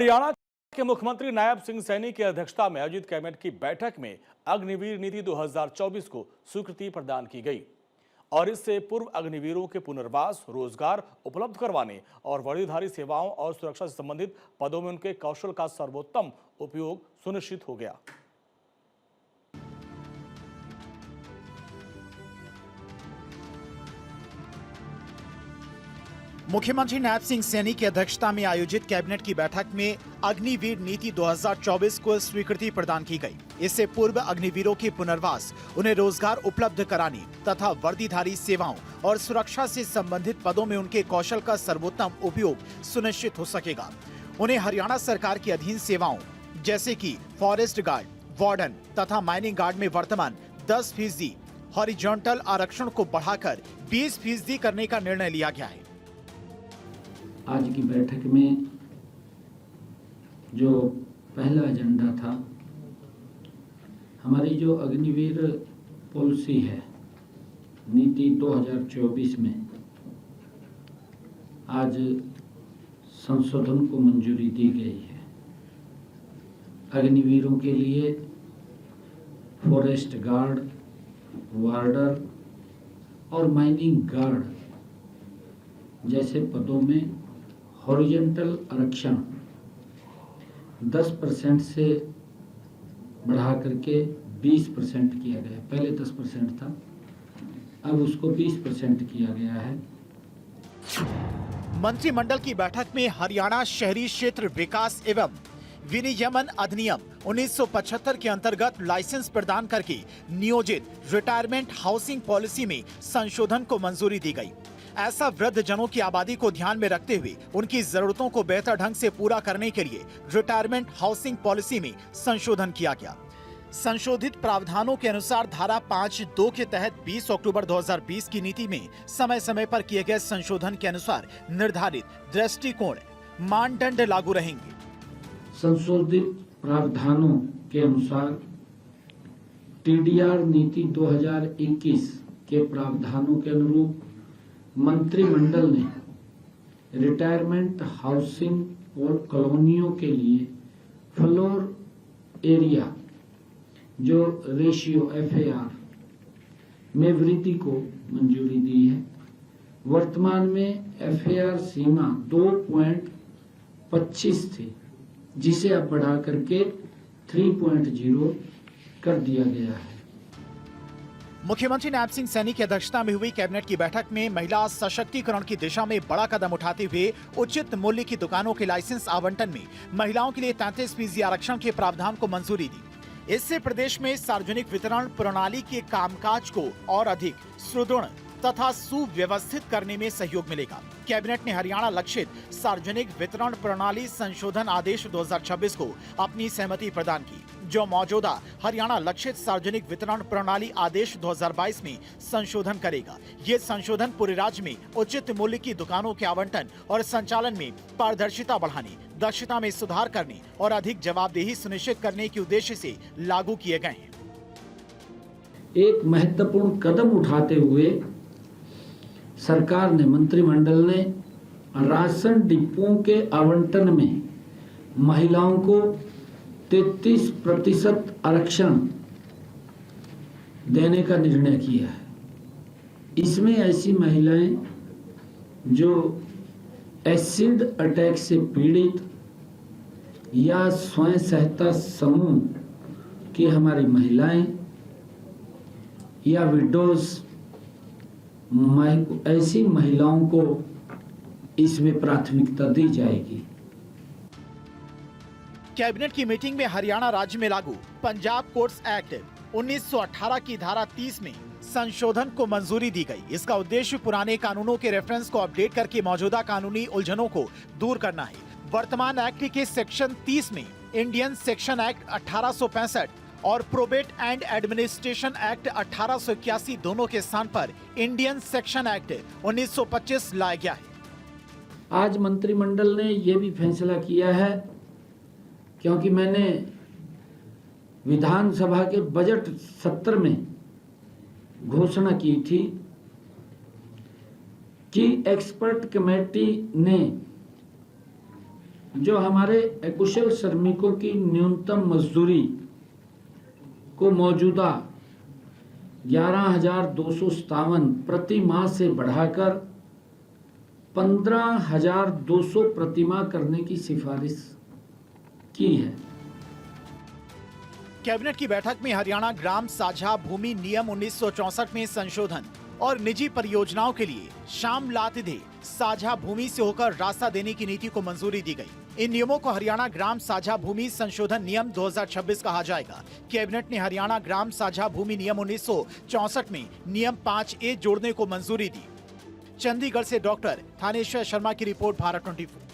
हरियाणा के मुख्यमंत्री नायब सिंह सैनी की अध्यक्षता में आयोजित कैबिनेट की बैठक में अग्निवीर नीति 2024 को स्वीकृति प्रदान की गई और इससे पूर्व अग्निवीरों के पुनर्वास, रोजगार उपलब्ध करवाने और वर्दीधारी सेवाओं और सुरक्षा से संबंधित पदों में उनके कौशल का सर्वोत्तम उपयोग सुनिश्चित हो गया। मुख्यमंत्री नायब सिंह सैनी की अध्यक्षता में आयोजित कैबिनेट की बैठक में अग्निवीर नीति 2024 को स्वीकृति प्रदान की गई। इससे पूर्व अग्निवीरों के पुनर्वास, उन्हें रोजगार उपलब्ध कराने तथा वर्दीधारी सेवाओं और सुरक्षा से संबंधित पदों में उनके कौशल का सर्वोत्तम उपयोग सुनिश्चित हो सकेगा। उन्हें हरियाणा सरकार के अधीन सेवाओं जैसे कि फॉरेस्ट गार्ड, वार्डन तथा माइनिंग गार्ड में वर्तमान 10% हॉरिजॉन्टल आरक्षण को बढ़ाकर 20% करने का निर्णय लिया गया है। आज की बैठक में जो पहला एजेंडा था, हमारी जो अग्निवीर पॉलिसी है नीति 2024 में आज संशोधन को मंजूरी दी गई है। अग्निवीरों के लिए फॉरेस्ट गार्ड, वार्डर और माइनिंग गार्ड जैसे पदों में हॉरिजॉन्टल आरक्षण 10% से बढ़ा करके 20% किया गया। पहले 10% था, अब उसको 20% किया गया है। मंत्रिमंडल की बैठक में हरियाणा शहरी क्षेत्र विकास एवं विनियमन अधिनियम 1975 के अंतर्गत लाइसेंस प्रदान करके नियोजित रिटायरमेंट हाउसिंग पॉलिसी में संशोधन को मंजूरी दी गई। ऐसा वृद्ध जनों की आबादी को ध्यान में रखते हुए उनकी जरूरतों को बेहतर ढंग से पूरा करने के लिए रिटायरमेंट हाउसिंग पॉलिसी में संशोधन किया गया। संशोधित प्रावधानों के अनुसार धारा 5(2) के तहत 20 अक्टूबर 2020 की नीति में समय समय पर किए गए संशोधन के अनुसार निर्धारित दृष्टिकोण मानदंड लागू रहेंगे। संशोधित प्रावधानों के अनुसार टीडीआर नीति 2021 के प्रावधानों के अनुरूप मंत्रिमंडल ने रिटायरमेंट हाउसिंग और कॉलोनियों के लिए फ्लोर एरिया जो रेशियो FAR में वृद्धि को मंजूरी दी है। वर्तमान में FAR सीमा 2.25 थी, जिसे अब बढ़ा करके 3.0 कर दिया गया है। मुख्यमंत्री नायब सिंह सैनी की अध्यक्षता में हुई कैबिनेट की बैठक में महिला सशक्तिकरण की दिशा में बड़ा कदम उठाते हुए उचित मूल्य की दुकानों के लाइसेंस आवंटन में महिलाओं के लिए 33% आरक्षण के प्रावधान को मंजूरी दी। इससे प्रदेश में सार्वजनिक वितरण प्रणाली के कामकाज को और अधिक सुदृढ़ तथा सुव्यवस्थित करने में सहयोग मिलेगा। कैबिनेट ने हरियाणा लक्षित सार्वजनिक वितरण प्रणाली संशोधन आदेश 2026 को अपनी सहमति प्रदान की, जो मौजूदा हरियाणा लक्षित सार्वजनिक वितरण प्रणाली आदेश 2022 में संशोधन करेगा। ये संशोधन पूरे राज्य में उचित मूल्य की दुकानों के आवंटन और संचालन में पारदर्शिता बढ़ाने, दक्षता में सुधार करने और अधिक जवाबदेही सुनिश्चित करने के उद्देश्य से लागू किए गए हैं। एक महत्वपूर्ण कदम उठाते हुए सरकार ने, मंत्रिमंडल ने राशन डिपों के आवंटन में महिलाओं को 33% आरक्षण देने का निर्णय किया है। इसमें ऐसी महिलाएं जो एसिड अटैक से पीड़ित या स्वयं सहायता समूह की हमारी महिलाएं या विडोज, ऐसी महिलाओं को इसमें प्राथमिकता दी जाएगी। कैबिनेट की मीटिंग में हरियाणा राज्य में लागू पंजाब कोर्ट्स एक्ट 1918 की धारा 30 में संशोधन को मंजूरी दी गई। इसका उद्देश्य पुराने कानूनों के रेफरेंस को अपडेट करके मौजूदा कानूनी उलझनों को दूर करना है। वर्तमान एक्ट के सेक्शन 30 में इंडियन सेक्शन एक्ट 1865 और प्रोबेट एंड एडमिनिस्ट्रेशन एक्ट 1881 दोनों के स्थान पर इंडियन सेक्शन एक्ट 1925 लाया गया है। आज मंत्रिमंडल ने यह भी फैसला किया है, क्योंकि मैंने विधानसभा के बजट सत्र में घोषणा की थी कि एक्सपर्ट कमेटी ने जो हमारे अकुशल श्रमिकों की न्यूनतम मजदूरी को मौजूदा 11,257 प्रति माह से बढ़ाकर 15,200 प्रति माह करने की सिफारिश की है। कैबिनेट की बैठक में हरियाणा ग्राम साझा भूमि नियम 1964 में संशोधन और निजी परियोजनाओं के लिए शाम लातिधे साझा भूमि से होकर रास्ता देने की नीति को मंजूरी दी गई। इन नियमों को हरियाणा ग्राम साझा भूमि संशोधन नियम 2026 कहा जाएगा। कैबिनेट ने हरियाणा ग्राम साझा भूमि नियम 1964 में नियम 5A जोड़ने को मंजूरी दी। चंडीगढ़ से डॉक्टर थानेश्वर शर्मा की रिपोर्ट, भारत 24।